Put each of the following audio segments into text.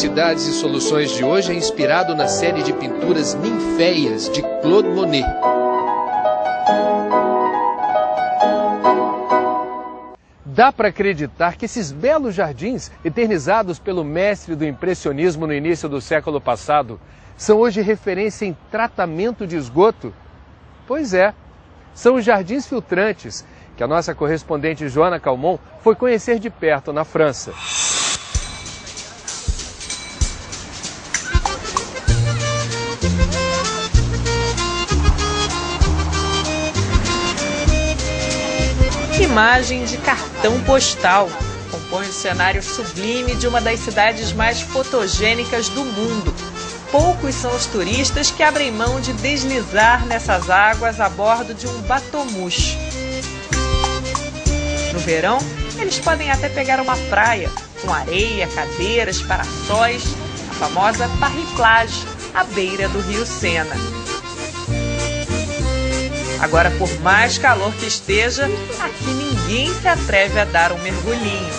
Cidades e Soluções de hoje é inspirado na série de pinturas Ninféias, de Claude Monet. Dá para acreditar que esses belos jardins, eternizados pelo mestre do impressionismo no início do século passado, são hoje referência em tratamento de esgoto? Pois é, são os jardins filtrantes, que a nossa correspondente Joana Calmon foi conhecer de perto na França. Imagem de cartão postal compõe o cenário sublime de uma das cidades mais fotogênicas do mundo. Poucos são os turistas que abrem mão de deslizar nessas águas a bordo de um bateau-mouche. No verão, eles podem até pegar uma praia com areia, cadeiras, paraçóis, a famosa Paris-Plage, à beira do rio Sena. Agora, por mais calor que esteja, aqui ninguém se atreve a dar um mergulhinho.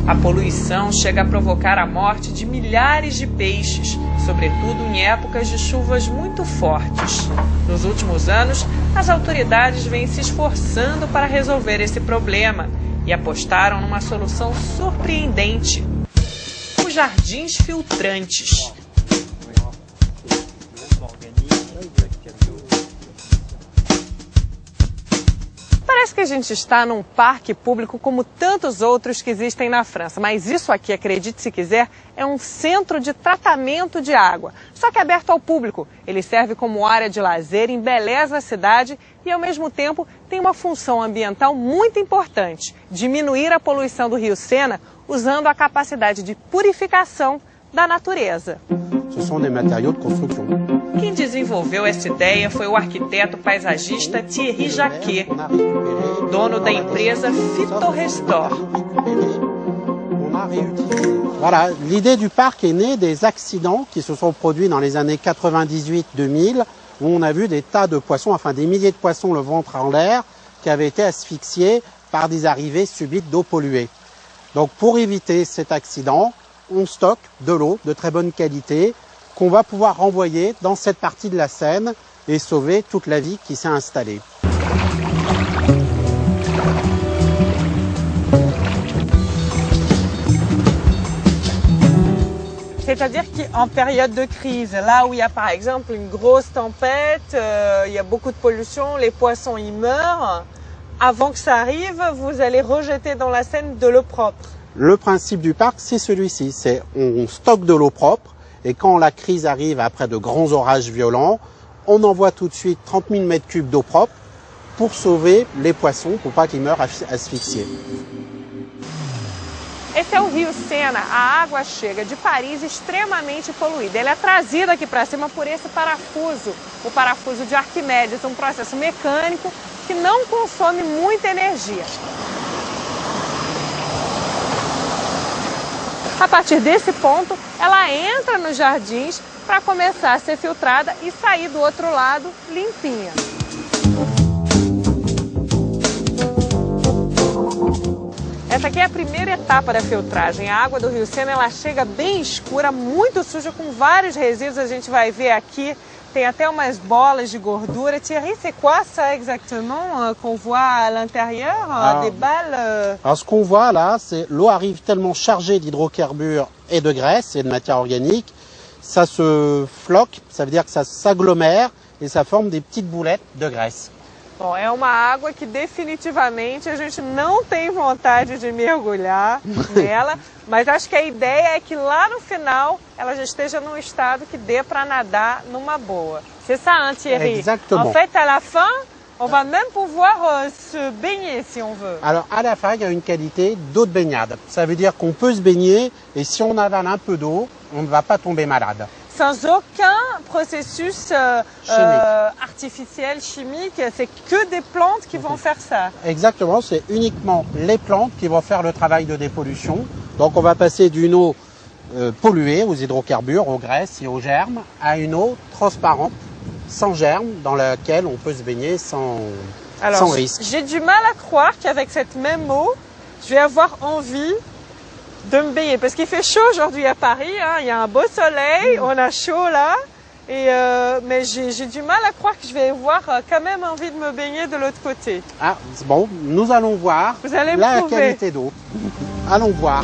A poluição chega a provocar a morte de milhares de peixes, sobretudo em épocas de chuvas muito fortes. Nos últimos anos, as autoridades vêm se esforçando para resolver esse problema e apostaram numa solução surpreendente: os jardins filtrantes. Parece que a gente está num parque público como tantos outros que existem na França, mas isso aqui, acredite se quiser, é um centro de tratamento de água. Só que aberto ao público, ele serve como área de lazer, embeleza a cidade e ao mesmo tempo tem uma função ambiental muito importante: diminuir a poluição do rio Sena usando a capacidade de purificação da natureza. Ce sont des matériaux de construction. Quem desenvolveu essa ideia foi o arquiteto paisagista Thierry Jacquet, dono da empresa Phytorestore. Voilà, l'idée du parc est née des accidents qui se sont produits dans les années 98-2000, où on a vu des tas de poissons, enfin des milliers de poissons le ventre en l'air, qui avaient été asphyxiés par des arrivées subites d'eau polluée. Donc pour éviter cet accident, on stocke de l'eau de très bonne qualité qu'on va pouvoir renvoyer dans cette partie de la Seine et sauver toute la vie qui s'est installée. C'est-à-dire qu'en période de crise, là où il y a par exemple une grosse tempête, il y a beaucoup de pollution, les poissons y meurent, avant que ça arrive, vous allez rejeter dans la Seine de l'eau propre. Le principe du parc, c'est celui-ci, c'est on stocke de l'eau propre et quand la crise arrive après de grands orages violents, on envoie tout de suite 30 000 mètres cubes d'eau propre pour sauver les poissons, pour pas qu'ils meurent asphyxiés. Esse é o rio Sena. A água chega de Paris extremamente poluída. Ela é trazida aqui para cima por esse parafuso, o parafuso de Arquimedes, um processo mecânico que não consome muita energia. A partir desse ponto, ela entra nos jardins para começar a ser filtrada e sair do outro lado limpinha. Essa aqui é a primeira etapa da filtragem. A água do rio Sena, ela chega bem escura, muito suja, com vários resíduos. A gente vai ver aqui, tem até umas bolas de gordura. Thierry, c'est quoi ça exactement qu'on voit à l'intérieur des balles? Alors ce qu'on voit là, c'est l'eau arrive tellement chargée d'hydrocarbures et de graisse et de matière organique, ça se floque, ça veut dire que ça s'agglomère et ça forme des petites boulettes de graisse. Bom, é uma água que definitivamente a gente não tem vontade de mergulhar nela, mas acho que a ideia é que lá no final ela já esteja num estado que dê para nadar numa boa. C'est ça, hein, Thierry? Exactement. En fait, à la fin, on va même pouvoir se baigner si on veut. Alors à la fin, il y a une qualité d'eau de baignade. Ça veut dire qu'on peut se baigner et si on avale un peu d'eau, on ne va pas tomber malade. Sans aucun processus artificiel, chimique, c'est que des plantes qui vont faire ça. Exactement, c'est uniquement les plantes qui vont faire le travail de dépollution. Donc on va passer d'une eau polluée aux hydrocarbures, aux graisses et aux germes, à une eau transparente, sans germes, dans laquelle on peut se baigner sans risque. J'ai du mal à croire qu'avec cette même eau, je vais avoir envie de me baigner. Parce qu'il fait chaud aujourd'hui à Paris, hein. Il y a un beau soleil, on a chaud là. Mais j'ai du mal à croire que je vais avoir quand même envie de me baigner de l'autre côté. Ah, bon, nous allons voir Vous allez me la prouver. qualité d'eau. Allons voir.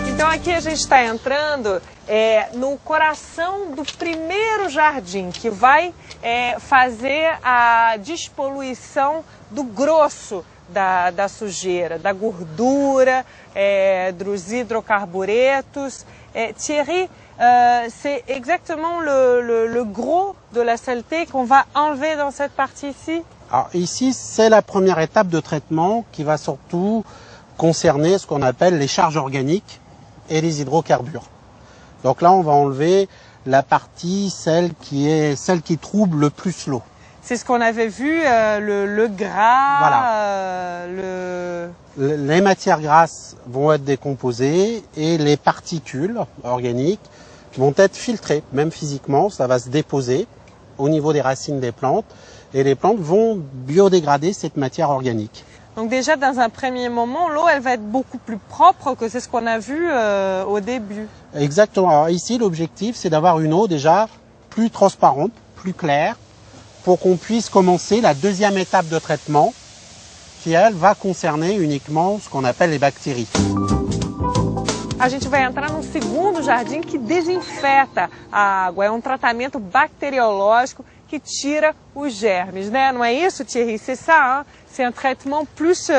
Então aqui a gente está entrando no coração do primeiro jardim, que vai fazer a despoluição do grosso da sujeira, da gordura, dos hidrocarburetos. Thierry, c'est exactement le gros de la saleté qu'on va enlever dans cette partie ici? Alors ici, c'est la première étape de traitement qui va surtout concerner ce qu'on appelle les charges organiques et les hydrocarbures. Donc là, on va enlever la partie, celle qui trouble le plus l'eau. C'est ce qu'on avait vu, le gras, Voilà. Les matières grasses vont être décomposées et les particules organiques vont être filtrées, même physiquement, ça va se déposer au niveau des racines des plantes et les plantes vont biodégrader cette matière organique. Donc déjà, dans un premier moment, l'eau, elle va être beaucoup plus propre que c'est ce qu'on a vu au début. Exactement. Alors ici, l'objectif, c'est d'avoir une eau déjà plus transparente, plus claire, pour qu'on puisse commencer la deuxième étape de traitement, qui, elle, va concerner uniquement ce qu'on appelle les bactéries. A gente vai entrar num segundo jardim que desinfeta a água. É um tratamento bacteriológico que tira os germes, né? Não é isso, Thierry? C'est ça, hein? C'est un traitement plus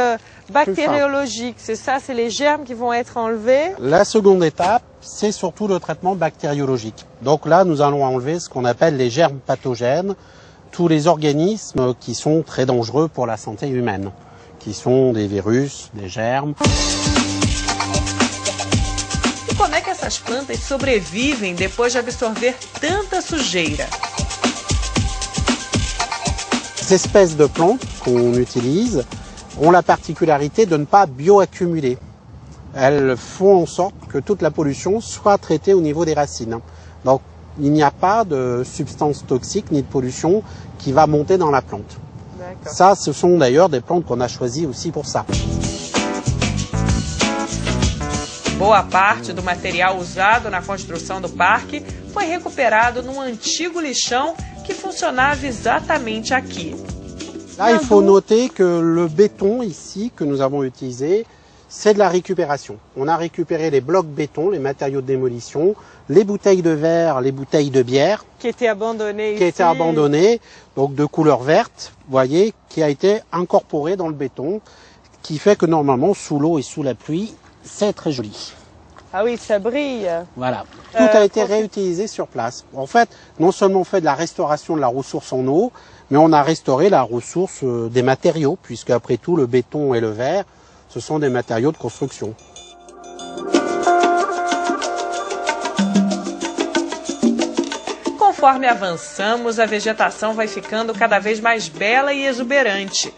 bactériologique. C'est ça, c'est les germes qui vont être enlevés. La seconde étape, c'est surtout le traitement bactériologique. Donc là, nous allons enlever ce qu'on appelle les germes pathogènes, tous les organismes qui sont très dangereux pour la santé humaine, qui sont des virus, des germes. E como é que essas plantas sobrevivem depois de absorver tanta sujeira? Ces espèces de plantes qu'on utilise ont la particularité de ne pas bioaccumuler. Elles font en sorte que toute la pollution soit traitée au niveau des racines. Donc il n'y a pas de substances toxiques ni de pollution qui va monter dans la plante. Ça, ce sont d'ailleurs des plantes qu'on a choisies aussi pour ça. Boa parte do material usado na construção do parque foi recuperado num antigo lixão que funcionava exatamente aqui. Là, il faut noter que le béton ici que nous avons utilisé, c'est de la récupération. On a récupéré les blocs béton, les matériaux de démolition, les bouteilles de verre, les bouteilles de bière Qui étaient abandonnées qui ici. étaient abandonnées, donc de couleur verte, vous voyez, qui a été incorporé dans le béton, qui fait que normalement, sous l'eau et sous la pluie, c'est très joli. Ah oui, ça brille. Voilà. Tout a été réutilisé sur place. En fait, non seulement on fait de la restauration de la ressource en eau, mais on a restauré la ressource des matériaux, puisque après tout, le béton et le verre, ce sont des matériaux de construction. Conforme avançamos, a vegetação vai ficando cada vez mais bela e exuberante.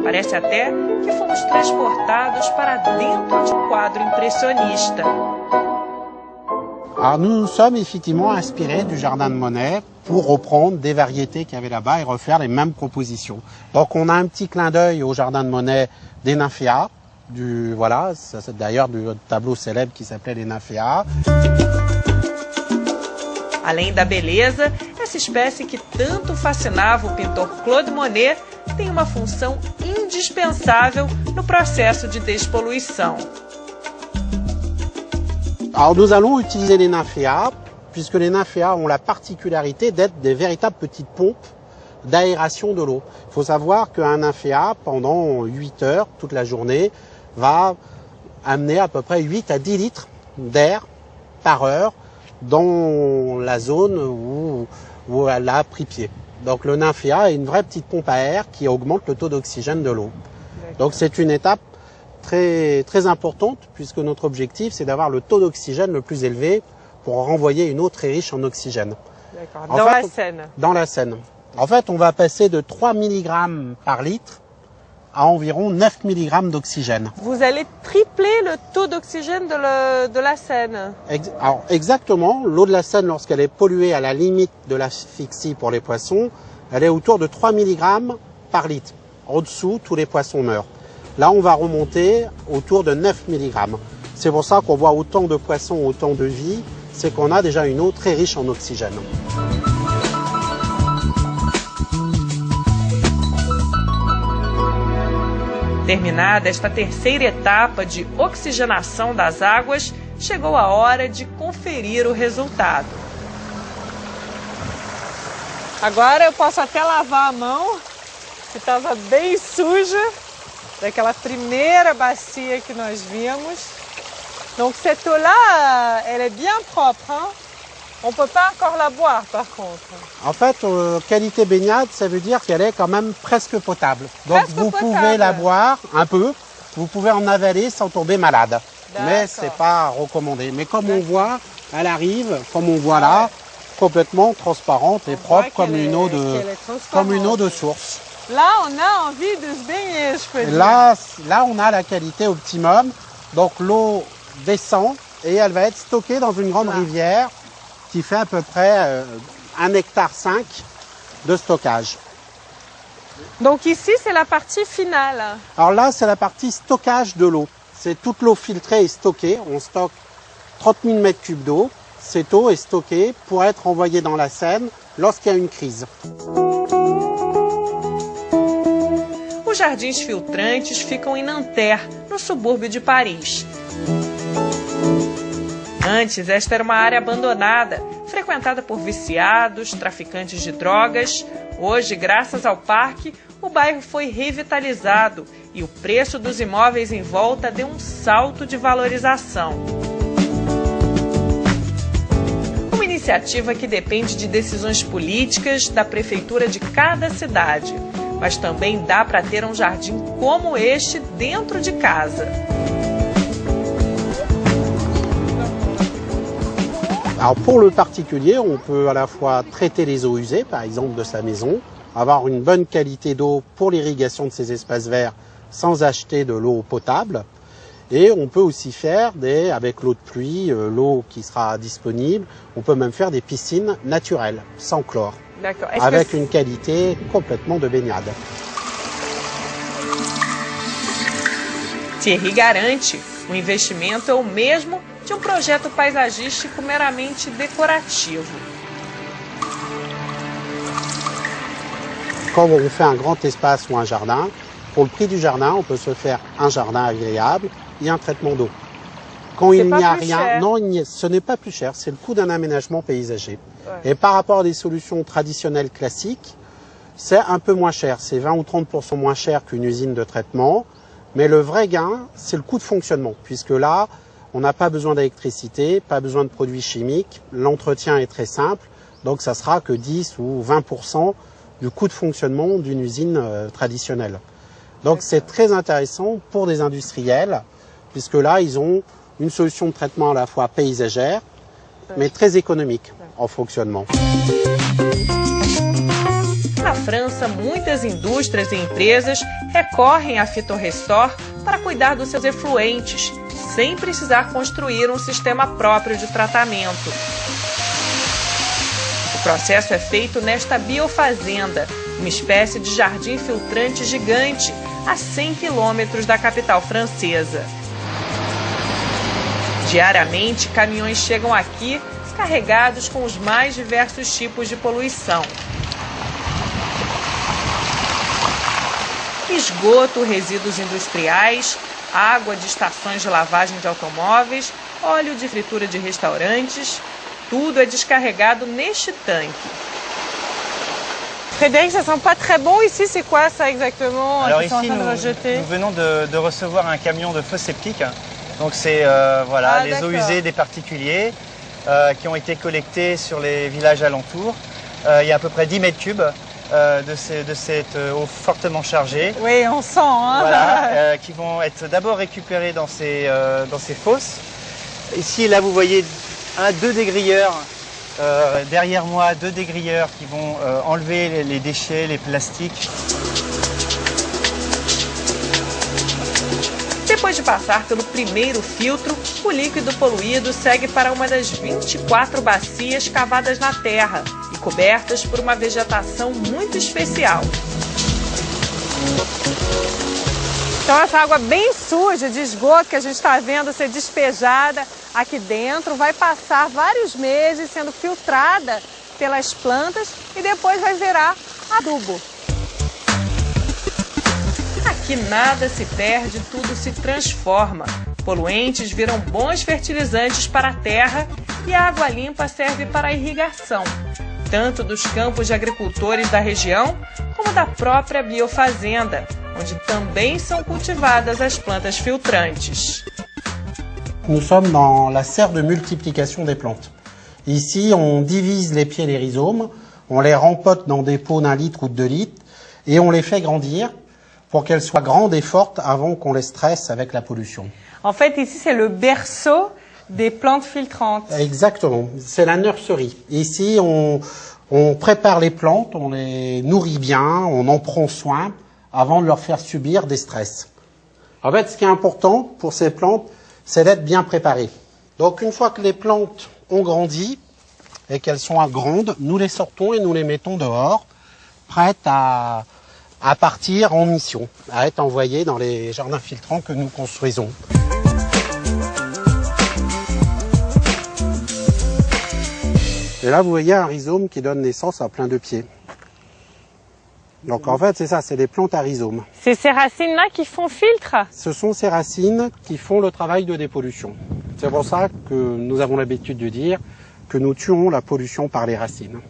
Parece até que fomos transportados para dentro de um quadro impressionista. Alors nous nous sommes effectivement inspirés du jardin de Monet pour reprendre des variétés qu'il y avait là-bas et refaire les mêmes compositions. Donc on a un petit clin d'œil au jardin de Monet des nymphéas, voilà, c'est d'ailleurs du tableau célèbre qui s'appelait les nymphéas. Além da beleza, essa espécie que tanto fascinava o pintor Claude Monet tem uma função indispensável no processo de despoluição. Alors nous allons utiliser les nymphéas, puisque les nymphéas ont la particularité d'être des véritables petites pompes d'aération de l'eau. Il faut savoir qu'un nymphéa, pendant 8 heures, toute la journée, va amener à peu près 8 à 10 litres d'air par heure dans la zone où elle a pris pied. Donc le nymphéa est une vraie petite pompe à air qui augmente le taux d'oxygène de l'eau. Donc c'est une étape très, très importante, puisque notre objectif, c'est d'avoir le taux d'oxygène le plus élevé pour renvoyer une eau très riche en oxygène. D'accord. Dans la Seine. Dans la Seine. En fait, on va passer de 3 mg par litre à environ 9 mg d'oxygène. Vous allez tripler le taux d'oxygène de la Seine. Alors exactement, l'eau de la Seine, lorsqu'elle est polluée à la limite de l'asphyxie pour les poissons, elle est autour de 3 mg par litre. Au-dessous, tous les poissons meurent. Là, on va remonter autour de 9 mg. C'est pour ça qu'on voit autant de poissons, autant de vie, c'est qu'on a déjà une eau très riche en oxygène. Terminada esta terceira etapa de oxigenação das águas, chegou a hora de conferir o resultado. Agora eu posso até lavar a mão, que estava bem suja, daquela primeira bacia que nós vimos. Donc cette eau-là, elle est bien propre, hein? On ne peut pas encore la boire par contre. En fait, qualité baignade, ça veut dire qu'elle est quand même presque potable. Donc presque vous potable. pouvez la boire un peu, vous pouvez en avaler sans tomber malade. Mais ce n'est pas recommandé. Mais comme on voit, elle arrive, comme on voit là, complètement transparente et propre comme une eau de source. Là, on a envie de se baigner, je peux dire. Là, on a la qualité optimum. Donc l'eau descend et elle va être stockée dans une grande rivière qui fait à peu près 1,5 hectare de stockage. Donc ici, c'est la partie finale. Alors là, c'est la partie stockage de l'eau. C'est toute l'eau filtrée et stockée. On stocke 30 000 m3 d'eau. Cette eau est stockée pour être envoyée dans la Seine lorsqu'il y a une crise. Os jardins filtrantes ficam em Nanterre, no subúrbio de Paris. Antes, esta era uma área abandonada, frequentada por viciados, traficantes de drogas. Hoje, graças ao parque, o bairro foi revitalizado e o preço dos imóveis em volta deu um salto de valorização. Uma iniciativa que depende de decisões políticas da prefeitura de cada cidade, mas também dá para ter um jardim como este dentro de casa. Alors pour le particulier, on peut à la fois traiter les eaux usées, par exemple de sa maison, avoir une bonne qualité d'eau pour l'irrigation de ses espaces verts sans acheter de l'eau potable. Et on peut aussi faire, avec l'eau de pluie, l'eau qui sera disponible, on peut même faire des piscines naturelles, sans chlore, avec une qualité complètement de baignade. Thierry garante, o investimento é o mesmo de um projeto paisagístico meramente decorativo. Quand on fait un grand espace ou un jardin, pour le prix du jardin, on peut se faire un jardin agréable et un traitement d'eau. Quand il n'y a rien, non, ce n'est pas plus cher, c'est le coût d'un aménagement paysager. Ouais. Et par rapport à des solutions traditionnelles classiques, c'est un peu moins cher, c'est 20 ou 30% moins cher qu'une usine de traitement, mais le vrai gain, c'est le coût de fonctionnement, puisque là, on n'a pas besoin d'électricité, pas besoin de produits chimiques, l'entretien est très simple, donc ça sera que 10 ou 20% du coût de fonctionnement d'une usine traditionnelle. Donc c'est très intéressant pour des industriels, puisque là, ils ont une solution de traitement à la fois paysagère, mais très économique en fonctionnement. Na França, muitas indústrias e empresas recorrem à Phytorestore para cuidar dos seus efluentes, sem precisar construir um sistema próprio de tratamento. O processo é feito nesta biofazenda, uma espécie de jardim filtrante gigante, a 100 quilômetros da capital francesa. Diariamente, caminhões chegam aqui carregados com os mais diversos tipos de poluição. Esgoto, resíduos industriais, água de estações de lavagem de automóveis, óleo de fritura de restaurantes, tudo é descarregado neste tanque. Frédéric, ça sent pas très bon ici, c'est quoi ça exactement? Alors ici, nous venons de recevoir un camion de fosse septique. Donc c'est voilà, les eaux usées des particuliers qui ont été collectées sur les villages alentours. Il y a à peu près 10 mètres cubes de cette eau fortement chargée. Oui, on sent. Hein, voilà, qui vont être d'abord récupérées dans ces fosses. Ici, là, vous voyez deux dégrilleurs. Derrière moi, deux dégrilleurs qui vont enlever les déchets, les plastiques. Depois de passar pelo primeiro filtro, o líquido poluído segue para uma das 24 bacias cavadas na terra e cobertas por uma vegetação muito especial. Então essa água bem suja de esgoto que a gente está vendo ser despejada aqui dentro vai passar vários meses sendo filtrada pelas plantas e depois vai virar adubo. Aqui nada se perde, tudo se transforma. Poluentes viram bons fertilizantes para a terra e a água limpa serve para a irrigação, tanto dos campos de agricultores da região como da própria biofazenda, onde também são cultivadas as plantas filtrantes. Nous sommes dans la serre de multiplication des plantes. Ici, on divise les pieds des rhizomes, on les rempote dans des pots d'1 litre ou de 2 litres et on les fait grandir pour qu'elles soient grandes et fortes avant qu'on les stresse avec la pollution. En fait, ici, c'est le berceau des plantes filtrantes. Exactement, c'est la nurserie. Ici, on prépare les plantes, on les nourrit bien, on en prend soin avant de leur faire subir des stress. En fait, ce qui est important pour ces plantes, c'est d'être bien préparées. Donc, une fois que les plantes ont grandi et qu'elles sont grandes, nous les sortons et nous les mettons dehors, prêtes à partir en mission, à être envoyées dans les jardins filtrants que nous construisons. Et là, vous voyez un rhizome qui donne naissance à plein de pieds. Donc en fait, c'est ça, c'est des plantes à rhizomes. C'est ces racines-là qui font filtre? Ce sont ces racines qui font le travail de dépollution. C'est pour ça que nous avons l'habitude de dire que nous tuons la pollution par les racines.